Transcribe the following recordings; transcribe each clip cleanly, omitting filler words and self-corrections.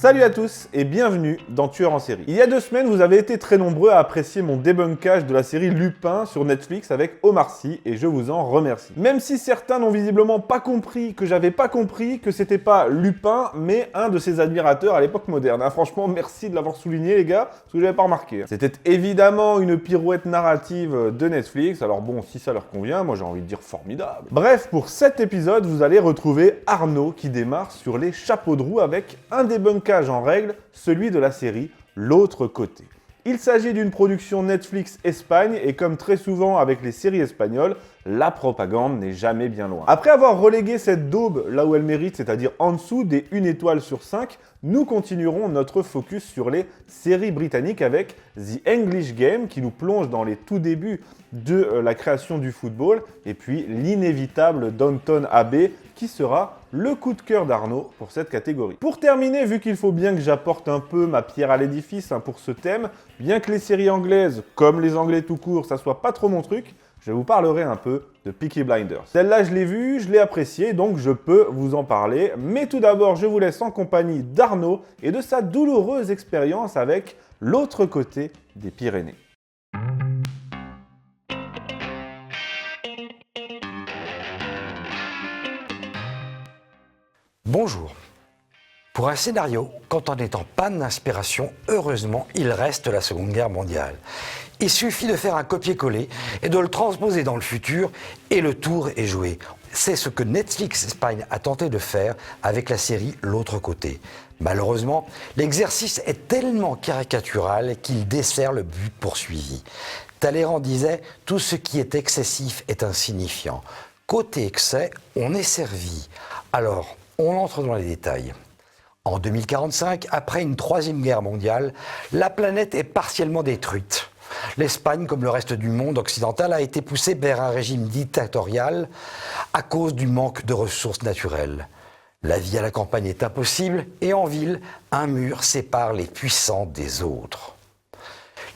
Salut à tous et bienvenue dans Tueur en série. Il y a 2 semaines, vous avez été très nombreux à apprécier mon débunkage de la série Lupin sur Netflix avec Omar Sy et je vous en remercie. Même si certains n'ont visiblement pas compris que j'avais pas compris que c'était pas Lupin mais un de ses admirateurs à l'époque moderne. Franchement, merci de l'avoir souligné les gars, parce que je l'avais pas remarqué. C'était évidemment une pirouette narrative de Netflix, alors bon, si ça leur convient, moi j'ai envie de dire formidable. Bref, pour cet épisode, vous allez retrouver Arnaud qui démarre sur les chapeaux de roue avec un débunkage en règle, celui de la série L'autre côté. Il s'agit d'une production Netflix Espagne et comme très souvent avec les séries espagnoles, la propagande n'est jamais bien loin. Après avoir relégué cette daube là où elle mérite, c'est-à-dire en dessous des 1 étoile sur 5, nous continuerons notre focus sur les séries britanniques avec The English Game qui nous plonge dans les tout débuts de la création du football et puis l'inévitable Downton Abbey qui sera le coup de cœur d'Arnaud pour cette catégorie. Pour terminer, vu qu'il faut bien que j'apporte un peu ma pierre à l'édifice pour ce thème, bien que les séries anglaises, comme les anglais tout court, ça soit pas trop mon truc, je vous parlerai un peu de Peaky Blinders. Celle-là, je l'ai vue, je l'ai appréciée, donc je peux vous en parler. Mais tout d'abord, je vous laisse en compagnie d'Arnaud et de sa douloureuse expérience avec L'autre côté des Pyrénées. Bonjour. Pour un scénario, quand on est en panne d'inspiration, heureusement, il reste la Seconde Guerre mondiale. Il suffit de faire un copier-coller et de le transposer dans le futur et le tour est joué. C'est ce que Netflix Espagne a tenté de faire avec la série L'autre côté. Malheureusement, l'exercice est tellement caricatural qu'il dessert le but poursuivi. Talleyrand disait « Tout ce qui est excessif est insignifiant ». Côté excès, on est servi. Alors, on entre dans les détails. En 2045, après une 3e guerre mondiale, la planète est partiellement détruite. L'Espagne, comme le reste du monde occidental, a été poussée vers un régime dictatorial à cause du manque de ressources naturelles. La vie à la campagne est impossible et en ville, un mur sépare les puissants des autres.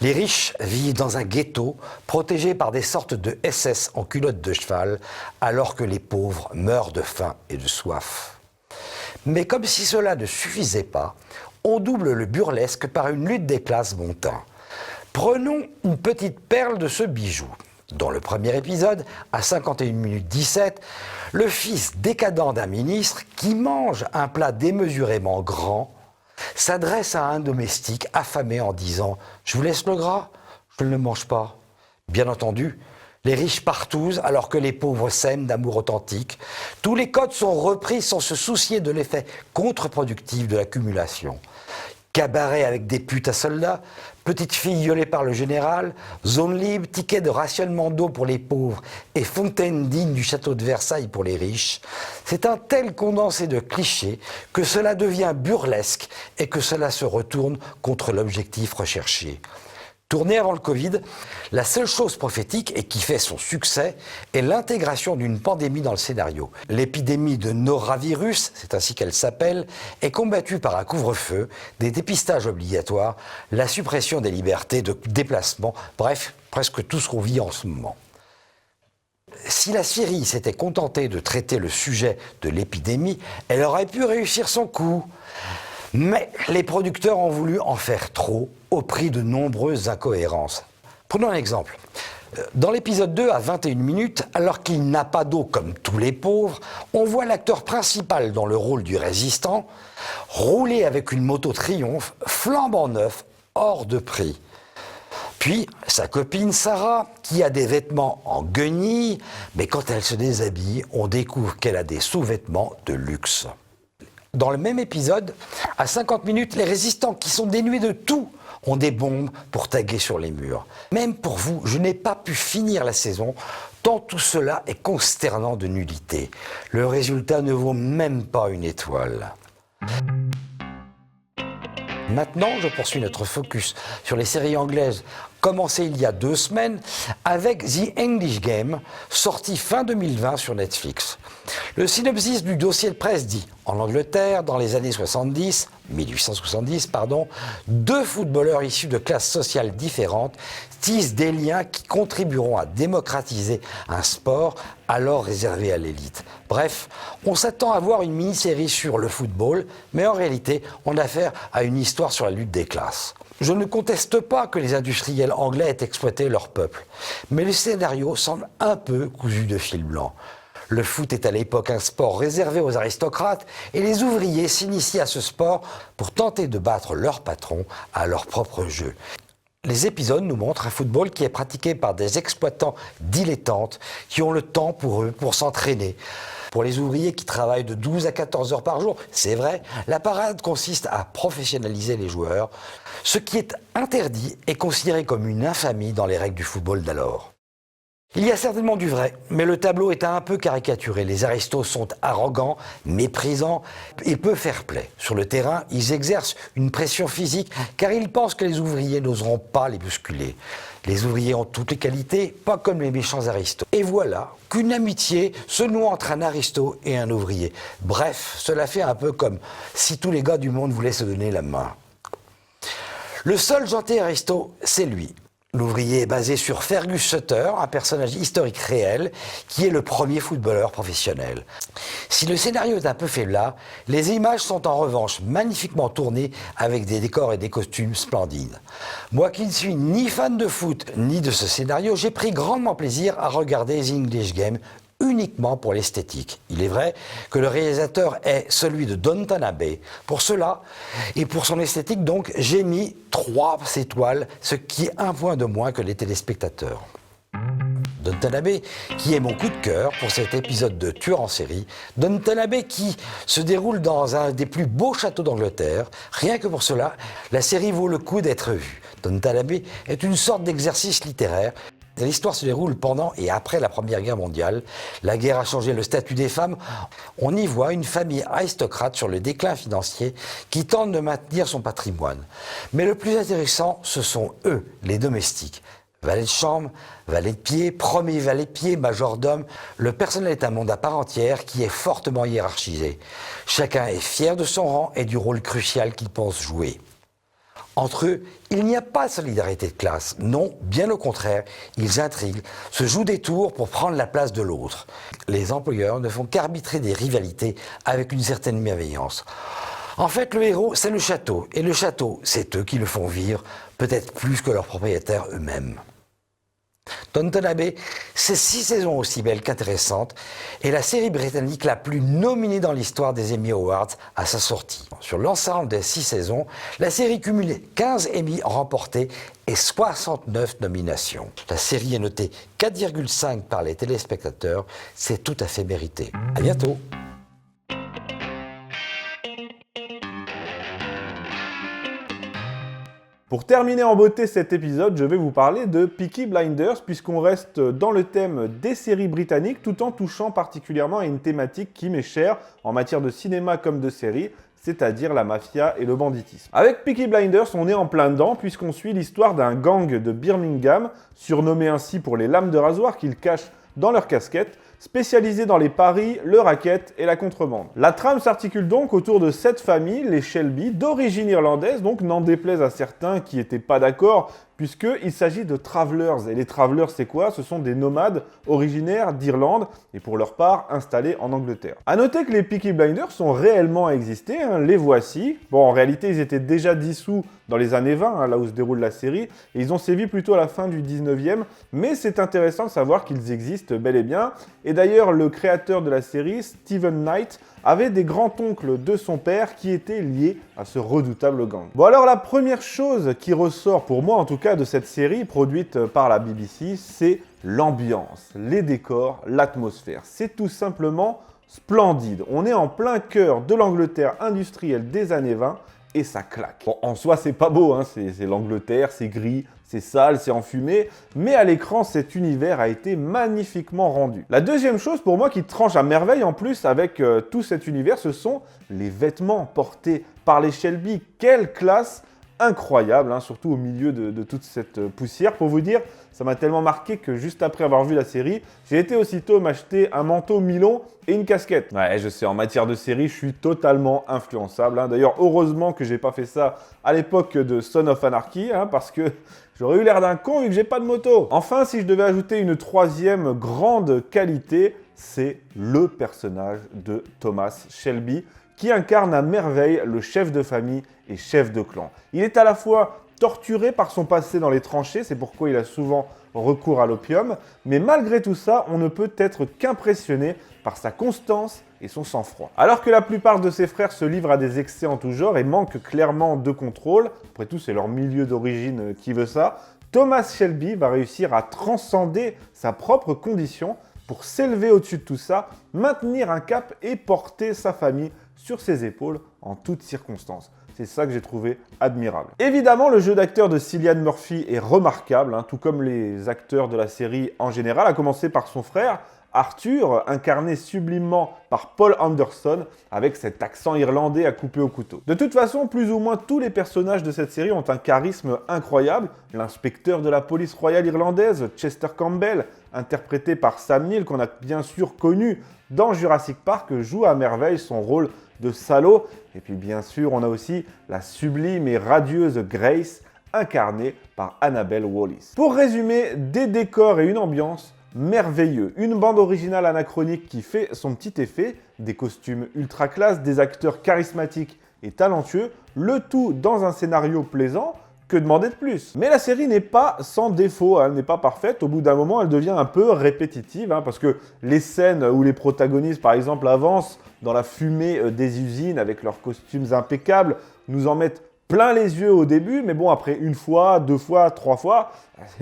Les riches vivent dans un ghetto protégés par des sortes de SS en culotte de cheval alors que les pauvres meurent de faim et de soif. Mais comme si cela ne suffisait pas, on double le burlesque par une lutte des classes bon teint. Prenons une petite perle de ce bijou. Dans le premier épisode, à 51 minutes 17, le fils décadent d'un ministre qui mange un plat démesurément grand s'adresse à un domestique affamé en disant « Je vous laisse le gras, je ne le mange pas ». Bien entendu, les riches partousent alors que les pauvres s'aiment d'amour authentique. Tous les codes sont repris sans se soucier de l'effet contre-productif de l'accumulation. Cabaret avec des putes à soldats, petite fille violée par le général, zone libre, ticket de rationnement d'eau pour les pauvres et fontaine digne du château de Versailles pour les riches. C'est un tel condensé de clichés que cela devient burlesque et que cela se retourne contre l'objectif recherché. Tourné avant le Covid, la seule chose prophétique et qui fait son succès est l'intégration d'une pandémie dans le scénario. L'épidémie de norovirus, c'est ainsi qu'elle s'appelle, est combattue par un couvre-feu, des dépistages obligatoires, la suppression des libertés de déplacement, bref, presque tout ce qu'on vit en ce moment. Si la série s'était contentée de traiter le sujet de l'épidémie, elle aurait pu réussir son coup. Mais les producteurs ont voulu en faire trop au prix de nombreuses incohérences. Prenons un exemple. Dans l'épisode 2, à 21 minutes, alors qu'il n'a pas d'eau comme tous les pauvres, on voit l'acteur principal dans le rôle du résistant rouler avec une moto Triumph flambant neuf, hors de prix. Puis, sa copine Sarah, qui a des vêtements en guenilles, mais quand elle se déshabille, on découvre qu'elle a des sous-vêtements de luxe. Dans le même épisode, à 50 minutes, les résistants qui sont dénués de tout ont des bombes pour taguer sur les murs. Même pour vous, je n'ai pas pu finir la saison, tant tout cela est consternant de nullité. Le résultat ne vaut même pas 1 étoile. Maintenant, je poursuis notre focus sur les séries anglaises commencées il y a 2 semaines avec The English Game, sorti fin 2020 sur Netflix. Le synopsis du dossier de presse dit « En Angleterre, dans les années 1870, 2 footballeurs issus de classes sociales différentes tissent des liens qui contribueront à démocratiser un sport alors réservé à l'élite. Bref, on s'attend à voir une mini-série sur le football, mais en réalité, on a affaire à une histoire sur la lutte des classes. Je ne conteste pas que les industriels anglais aient exploité leur peuple, mais le scénario semble un peu cousu de fil blanc. Le foot est à l'époque un sport réservé aux aristocrates et les ouvriers s'initient à ce sport pour tenter de battre leur patron à leur propre jeu. Les épisodes nous montrent un football qui est pratiqué par des exploitants dilettantes qui ont le temps pour eux pour s'entraîner. Pour les ouvriers qui travaillent de 12 à 14 heures par jour, c'est vrai, la parade consiste à professionnaliser les joueurs. Ce qui est interdit est considéré comme une infamie dans les règles du football d'alors. Il y a certainement du vrai, mais le tableau est un peu caricaturé. Les aristos sont arrogants, méprisants et peu fair-play. Sur le terrain, ils exercent une pression physique car ils pensent que les ouvriers n'oseront pas les bousculer. Les ouvriers ont toutes les qualités, pas comme les méchants aristos. Et voilà qu'une amitié se noue entre un aristo et un ouvrier. Bref, cela fait un peu comme si tous les gars du monde voulaient se donner la main. Le seul gentil aristo, c'est lui. L'ouvrier est basé sur Fergus Sutter, un personnage historique réel, qui est le premier footballeur professionnel. Si le scénario est un peu faiblard, les images sont en revanche magnifiquement tournées avec des décors et des costumes splendides. Moi qui ne suis ni fan de foot ni de ce scénario, j'ai pris grandement plaisir à regarder The English Game uniquement pour l'esthétique. Il est vrai que le réalisateur est celui de Downton Abbey. Pour cela, et pour son esthétique donc, j'ai mis 3 étoiles, ce qui est un point de moins que les téléspectateurs. Downton Abbey, qui est mon coup de cœur pour cet épisode de Tueur en série. Downton Abbey qui se déroule dans un des plus beaux châteaux d'Angleterre. Rien que pour cela, la série vaut le coup d'être vue. Downton Abbey est une sorte d'exercice littéraire. L'histoire se déroule pendant et après la Première Guerre mondiale. La guerre a changé le statut des femmes. On y voit une famille aristocrate sur le déclin financier qui tente de maintenir son patrimoine. Mais le plus intéressant, ce sont eux, les domestiques. Valet de chambre, valet de pied, premier valet de pied, majordome. Le personnel est un monde à part entière qui est fortement hiérarchisé. Chacun est fier de son rang et du rôle crucial qu'il pense jouer. Entre eux, il n'y a pas de solidarité de classe. Non, bien au contraire, ils intriguent, se jouent des tours pour prendre la place de l'autre. Les employeurs ne font qu'arbitrer des rivalités avec une certaine bienveillance. En fait, le héros, c'est le château. Et le château, c'est eux qui le font vivre, peut-être plus que leurs propriétaires eux-mêmes. Downton Abbey, c'est 6 saisons aussi belles qu'intéressantes et la série britannique la plus nominée dans l'histoire des Emmy Awards à sa sortie. Sur l'ensemble des 6 saisons, la série cumule 15 Emmy remportés et 69 nominations. La série est notée 4,5 par les téléspectateurs, c'est tout à fait mérité. À bientôt. Pour terminer en beauté cet épisode, je vais vous parler de Peaky Blinders, puisqu'on reste dans le thème des séries britanniques, tout en touchant particulièrement à une thématique qui m'est chère en matière de cinéma comme de séries, c'est-à-dire la mafia et le banditisme. Avec Peaky Blinders, on est en plein dedans, puisqu'on suit l'histoire d'un gang de Birmingham, surnommé ainsi pour les lames de rasoir qu'ils cachent dans leur casquette, spécialisé dans les paris, le racket et la contrebande. La trame s'articule donc autour de cette famille, les Shelby, d'origine irlandaise, donc n'en déplaise à certains qui n'étaient pas d'accord, puisqu'il s'agit de travelers. Et les travelers, c'est quoi? Ce sont des nomades originaires d'Irlande et pour leur part installés en Angleterre. A noter que les Peaky Blinders sont réellement existés, les voici. Bon, en réalité, ils étaient déjà dissous dans les années 20, là où se déroule la série, et ils ont sévi plutôt à la fin du 19e, mais c'est intéressant de savoir qu'ils existent bel et bien. Et d'ailleurs, le créateur de la série, Stephen Knight, avait des grands-oncles de son père qui étaient liés à ce redoutable gang. Bon alors la première chose qui ressort pour moi en tout cas de cette série produite par la BBC, c'est l'ambiance, les décors, l'atmosphère. C'est tout simplement splendide. On est en plein cœur de l'Angleterre industrielle des années 20 et ça claque. Bon, en soi, c'est pas beau, c'est l'Angleterre, c'est gris, c'est sale, c'est enfumé, mais à l'écran, cet univers a été magnifiquement rendu. La deuxième chose pour moi qui tranche à merveille en plus avec tout cet univers, ce sont les vêtements portés par les Shelby. Quelle classe incroyable, surtout au milieu de toute cette poussière. Pour vous dire, ça m'a tellement marqué que juste après avoir vu la série, j'ai été aussitôt m'acheter un manteau mi-long et une casquette. Ouais, je sais, en matière de série, je suis totalement influençable. D'ailleurs, heureusement que j'ai pas fait ça à l'époque de Son of Anarchy, parce que j'aurais eu l'air d'un con vu que j'ai pas de moto. Enfin, si je devais ajouter une troisième grande qualité, c'est le personnage de Thomas Shelby, qui incarne à merveille le chef de famille et chef de clan. Il est à la fois torturé par son passé dans les tranchées, c'est pourquoi il a souvent recours à l'opium, mais malgré tout ça, on ne peut être qu'impressionné par sa constance et son sang-froid. Alors que la plupart de ses frères se livrent à des excès en tout genre et manquent clairement de contrôle, après tout c'est leur milieu d'origine qui veut ça, Thomas Shelby va réussir à transcender sa propre condition pour s'élever au-dessus de tout ça, maintenir un cap et porter sa famille sur ses épaules en toutes circonstances. C'est ça que j'ai trouvé admirable. Évidemment, le jeu d'acteur de Cillian Murphy est remarquable, tout comme les acteurs de la série en général, à commencer par son frère, Arthur, incarné sublimement par Paul Anderson, avec cet accent irlandais à couper au couteau. De toute façon, plus ou moins tous les personnages de cette série ont un charisme incroyable. L'inspecteur de la police royale irlandaise, Chester Campbell, interprété par Sam Neill, qu'on a bien sûr connu dans Jurassic Park, joue à merveille son rôle de salaud. Et puis bien sûr, on a aussi la sublime et radieuse Grace, incarnée par Annabelle Wallis. Pour résumer, des décors et une ambiance merveilleux. Une bande originale anachronique qui fait son petit effet, des costumes ultra classe, des acteurs charismatiques et talentueux, le tout dans un scénario plaisant. Que demander de plus? Mais la série n'est pas sans défaut, elle n'est pas parfaite. Au bout d'un moment, elle devient un peu répétitive, parce que les scènes où les protagonistes, par exemple, avancent dans la fumée des usines avec leurs costumes impeccables, nous en mettent plein les yeux au début, mais bon, après une fois, deux fois, trois fois,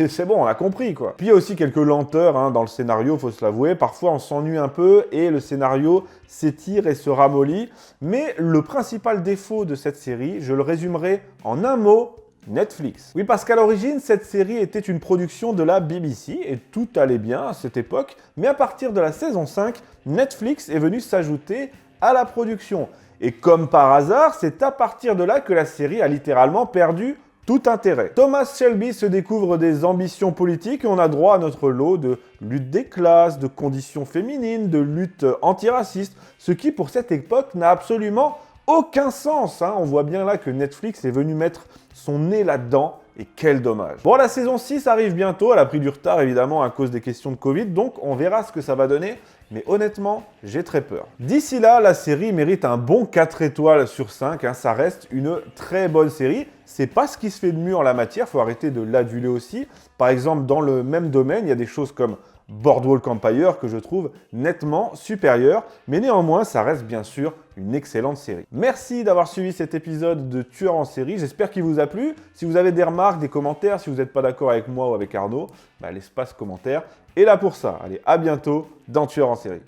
c'est bon, on a compris, quoi. Puis il y a aussi quelques lenteurs dans le scénario, faut se l'avouer. Parfois, on s'ennuie un peu et le scénario s'étire et se ramollit. Mais le principal défaut de cette série, je le résumerai en un mot: Netflix. Oui, parce qu'à l'origine, cette série était une production de la BBC et tout allait bien à cette époque, mais à partir de la saison 5, Netflix est venu s'ajouter à la production. Et comme par hasard, c'est à partir de là que la série a littéralement perdu tout intérêt. Thomas Shelby se découvre des ambitions politiques et on a droit à notre lot de lutte des classes, de conditions féminines, de lutte antiraciste, ce qui pour cette époque n'a absolument aucun sens. On voit bien là que Netflix est venu mettre son nez là-dedans, et quel dommage. Bon, la saison 6 arrive bientôt, elle a pris du retard évidemment à cause des questions de Covid, donc on verra ce que ça va donner, mais honnêtement, j'ai très peur. D'ici là, la série mérite un bon 4 étoiles sur 5, ça reste une très bonne série. C'est pas ce qui se fait de mieux en la matière, faut arrêter de l'aduler aussi. Par exemple, dans le même domaine, il y a des choses comme Boardwalk Empire que je trouve nettement supérieur, mais néanmoins ça reste bien sûr une excellente série. Merci d'avoir suivi cet épisode de Tueur en série, j'espère qu'il vous a plu. Si vous avez des remarques, des commentaires, si vous n'êtes pas d'accord avec moi ou avec Arnaud, l'espace commentaire est là pour ça. Allez, à bientôt dans Tueur en série.